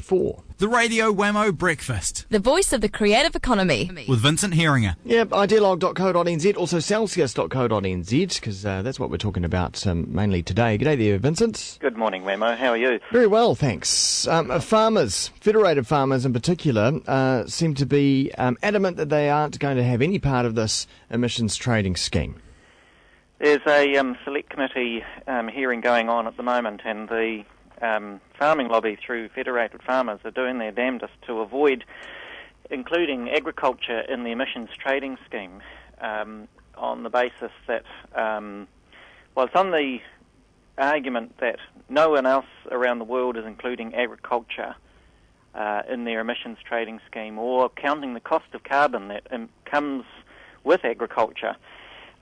4. The Radio Wammo Breakfast. The voice of the creative economy. With Vincent Heeringa. Yep, idealog.co.nz, also celsius.co.nz, because that's what we're talking about mainly today. G'day there, Vincent. Good morning, Wammo. How are you? Very well, thanks. Farmers, federated farmers in particular, seem to be adamant that they aren't going to have any part of this emissions trading scheme. There's a select committee hearing going on at the moment, and the farming lobby through federated farmers are doing their damnedest to avoid including agriculture in the emissions trading scheme on the basis that, it's on the argument that no one else around the world is including agriculture in their emissions trading scheme or counting the cost of carbon that comes with agriculture.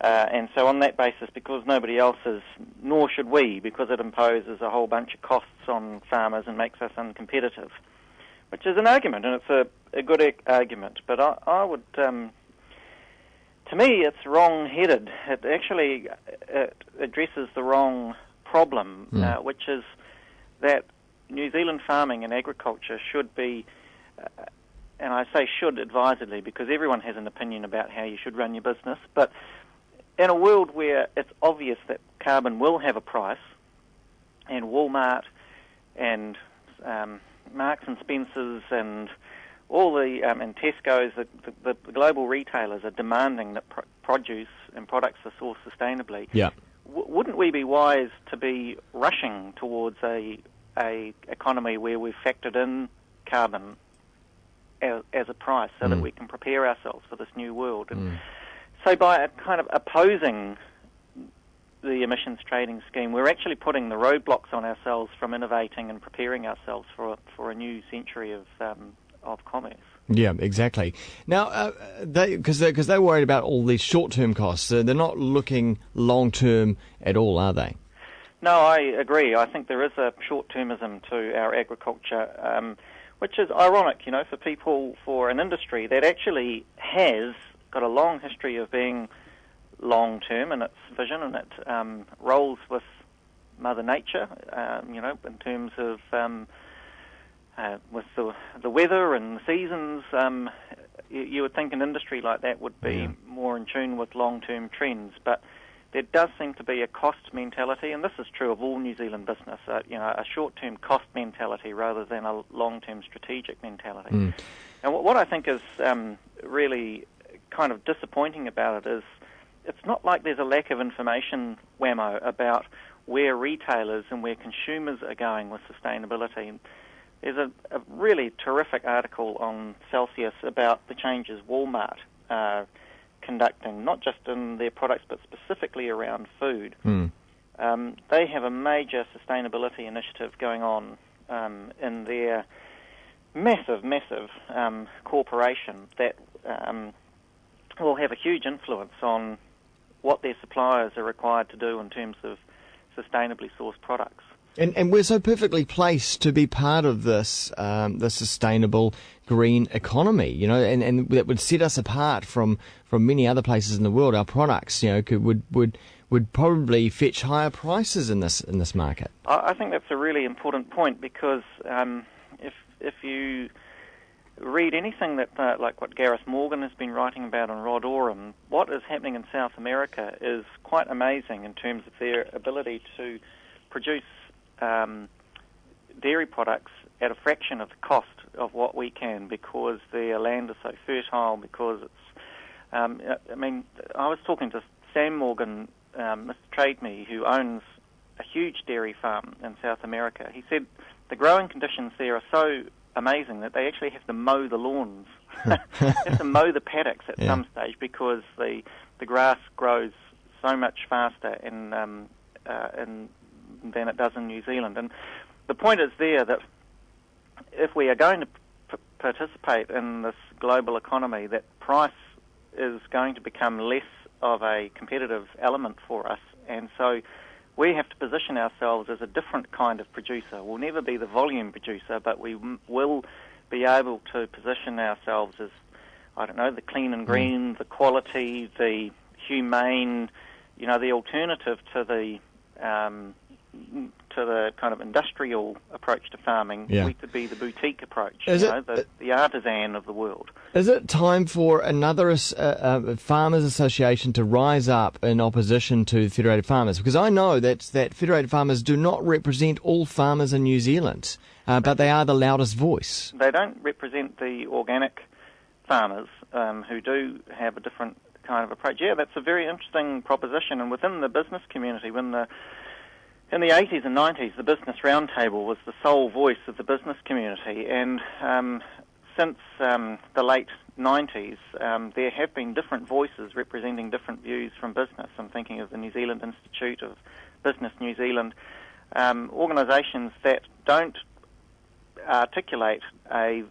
And so on that basis, because nobody else is, nor should we, because it imposes a whole bunch of costs on farmers and makes us uncompetitive, which is an argument, and it's a good argument. But I would, to me, it's wrong-headed. It actually addresses the wrong problem, which is that New Zealand farming and agriculture should be, and I say should advisedly because everyone has an opinion about how you should run your business, but in a world where it's obvious that carbon will have a price, and Walmart and Marks and Spencers and all the and Tesco's, the global retailers are demanding that produce and products are sourced sustainably. Yeah. Wouldn't we be wise to be rushing towards a economy where we've factored in carbon as a price so that we can prepare ourselves for this new world? And so by kind of opposing the emissions trading scheme, we're actually putting the roadblocks on ourselves from innovating and preparing ourselves for a new century of commerce. Yeah, exactly. Now, because they're worried about all these short-term costs, they're not looking long-term at all, are they? No, I agree. I think there is a short-termism to our agriculture, which is ironic, for an industry that actually has got a long history of being long-term in its vision, and it rolls with Mother Nature, in terms of with the weather and the seasons. You would think an industry like that would be more in tune with long-term trends, but there does seem to be a cost mentality, and this is true of all New Zealand business, a short-term cost mentality rather than a long-term strategic mentality. And what I think is really kind of disappointing about it is it's not like there's a lack of information, Wammo, about where retailers and where consumers are going with sustainability. There's a really terrific article on Celsius about the changes Walmart are conducting, not just in their products but specifically around food. They have a major sustainability initiative going on in their massive corporation that will have a huge influence on what their suppliers are required to do in terms of sustainably sourced products. And we're so perfectly placed to be part of this the sustainable green economy, and that would set us apart from many other places in the world. Our products, would probably fetch higher prices in this market. I think that's a really important point because if you read anything that like what Gareth Morgan has been writing about on Rod Oram, what is happening in South America is quite amazing in terms of their ability to produce dairy products at a fraction of the cost of what we can because their land is so fertile, because it's... I was talking to Sam Morgan, Mr. Trade Me, who owns a huge dairy farm in South America. He said the growing conditions there are so amazing that they actually have to mow the lawns. They have to mow the paddocks at some stage because the grass grows so much faster than it does in New Zealand. And the point is there that if we are going to participate in this global economy, that price is going to become less of a competitive element for us. And so we have to position ourselves as a different kind of producer. We'll never be the volume producer, but we will be able to position ourselves as, the clean and green, the quality, the humane, the alternative to the to the kind of industrial approach to farming, Yeah. we could be the boutique approach, Is the artisan of the world. Is it time for another farmers' association to rise up in opposition to Federated Farmers? Because I know that Federated Farmers do not represent all farmers in New Zealand, but they are the loudest voice. They don't represent the organic farmers who do have a different kind of approach. Yeah, that's a very interesting proposition, and within the business community, in the 80s and 90s, the Business Roundtable was the sole voice of the business community, and since the late 90s, there have been different voices representing different views from business. I'm thinking of the New Zealand Institute of Business New Zealand, organisations that don't articulate a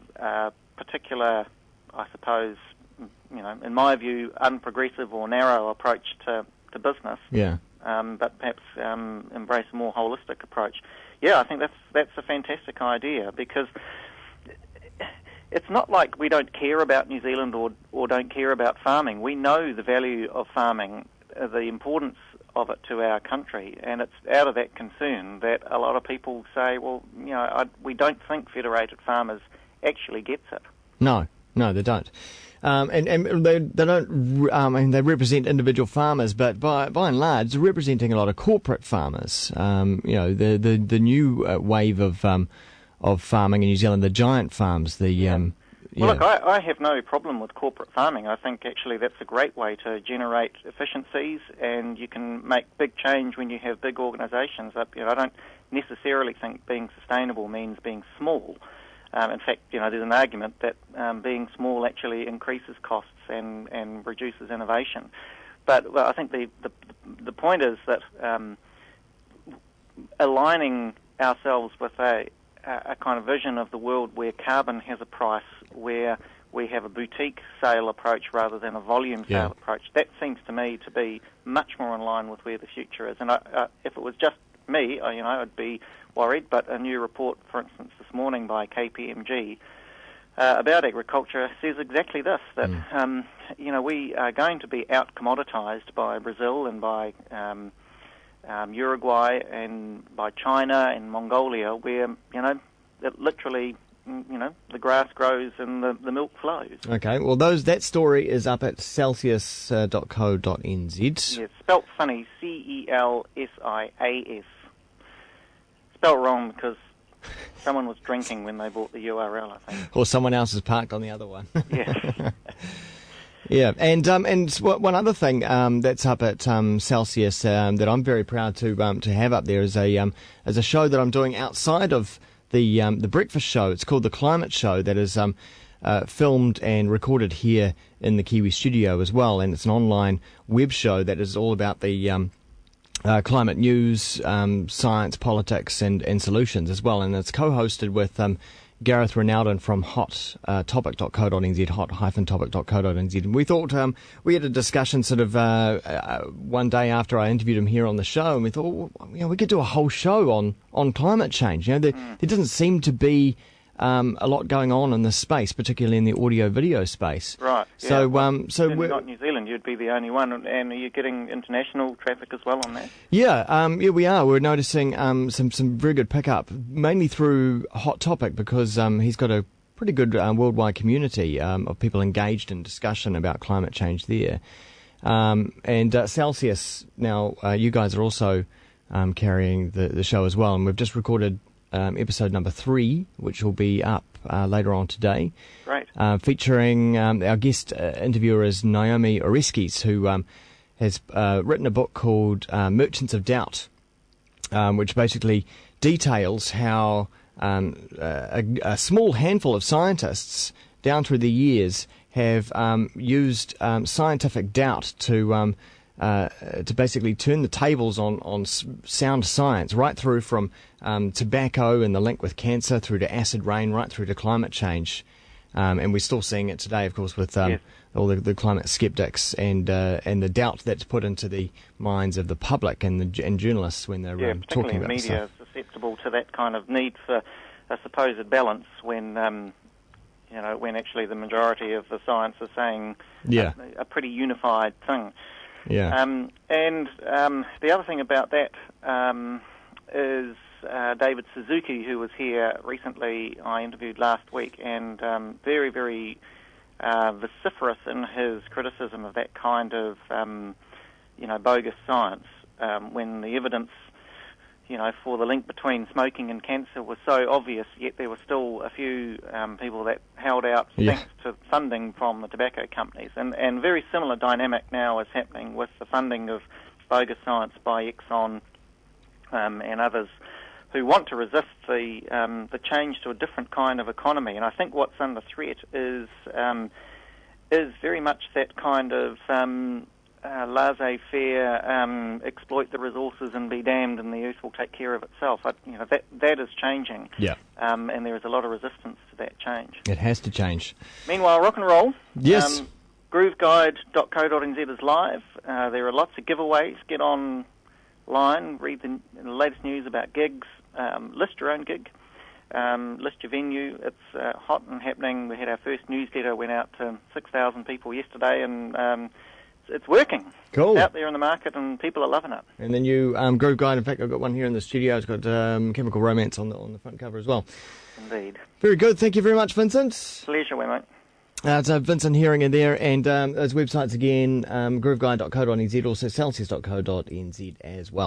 particular, I suppose, in my view, unprogressive or narrow approach to business. Yeah. But perhaps embrace a more holistic approach. Yeah, I think that's a fantastic idea, because it's not like we don't care about New Zealand or don't care about farming. We know the value of farming, the importance of it to our country, and it's out of that concern that a lot of people say, well, we don't think Federated Farmers actually gets it. No, they don't. And they don't. They represent individual farmers, but by and large, they're representing a lot of corporate farmers. The new wave of farming in New Zealand, the giant farms. Well, look, I have no problem with corporate farming. I think actually that's a great way to generate efficiencies, and you can make big change when you have big organisations. I don't necessarily think being sustainable means being small. In fact, there's an argument that being small actually increases costs and reduces innovation. But I think the point is that aligning ourselves with a kind of vision of the world where carbon has a price, where we have a boutique sale approach rather than a volume sale approach, that seems to me to be much more in line with where the future is. And if it was just me, I'd be worried, but a new report, for instance, this morning by KPMG about agriculture says exactly this, that we are going to be out-commoditised by Brazil and by Uruguay and by China and Mongolia, where, it literally, the grass grows and the milk flows. Okay, well, that story is up at celsius.co.nz. Yes, spelt funny, CELSIAS. Spelled wrong because someone was drinking when they bought the URL, I think. Or someone else has parked on the other one. Yes. Yeah, and one other thing that's up at Celsius that I'm very proud to have up there is a show that I'm doing outside of the breakfast show. It's called The Climate Show, that is filmed and recorded here in the Kiwi studio as well, and it's an online web show that is all about the climate news, science, politics, and solutions as well. And it's co-hosted with Gareth Ronalden from hot-topic.co.nz, hot-topic.co.nz. And we thought we had a discussion sort of one day after I interviewed him here on the show, and we thought, we could do a whole show on climate change. There doesn't seem to be a lot going on in this space, particularly in the audio-video space. Right. So, yeah. so we're we're not New Zealand. You'd be the only one, and are you getting international traffic as well on that? Yeah, we are. We're noticing some very good pickup, mainly through Hot Topic, because he's got a pretty good worldwide community of people engaged in discussion about climate change there. And Celsius, now you guys are also carrying the show as well, and we've just recorded episode number 3, which will be up later on today. Right. Featuring our guest interviewer is Naomi Oreskes, who has written a book called Merchants of Doubt, which basically details how a small handful of scientists down through the years have used scientific doubt to basically turn the tables on sound science, right through from tobacco and the link with cancer, through to acid rain, right through to climate change. And we're still seeing it today, of course, with all the climate skeptics and the doubt that's put into the minds of the public and journalists when they're talking about media stuff. is susceptible to that kind of need for a supposed balance when when actually the majority of the science is saying a pretty unified thing. Yeah. And the other thing about that is David Suzuki, who was here recently. I interviewed last week, and very, very vociferous in his criticism of that kind of, bogus science, when the evidence, for the link between smoking and cancer was so obvious, yet there were still a few people that held out thanks to funding from the tobacco companies. And very similar dynamic now is happening with the funding of bogus science by Exxon and others who want to resist the change to a different kind of economy. And I think what's under threat is very much that kind of laissez-faire, exploit the resources and be damned, and the earth will take care of itself. That is changing, and there is a lot of resistance to that change. It has to change. Meanwhile, rock and roll. Yes. Grooveguide.co.nz is live. There are lots of giveaways. Get online, read the latest news about gigs, list your own gig, list your venue. It's hot and happening. We had our first newsletter, went out to 6,000 people yesterday, and it's working. Cool. It's out there in the market, and people are loving it. And then you, Groove Guide, in fact, I've got one here in the studio. It's got Chemical Romance on the front cover as well. Indeed. Very good. Thank you very much, Vincent. Pleasure, Wammo. It's Vincent Heeringa there, and those websites again, grooveguide.co.nz, also celsius.co.nz as well.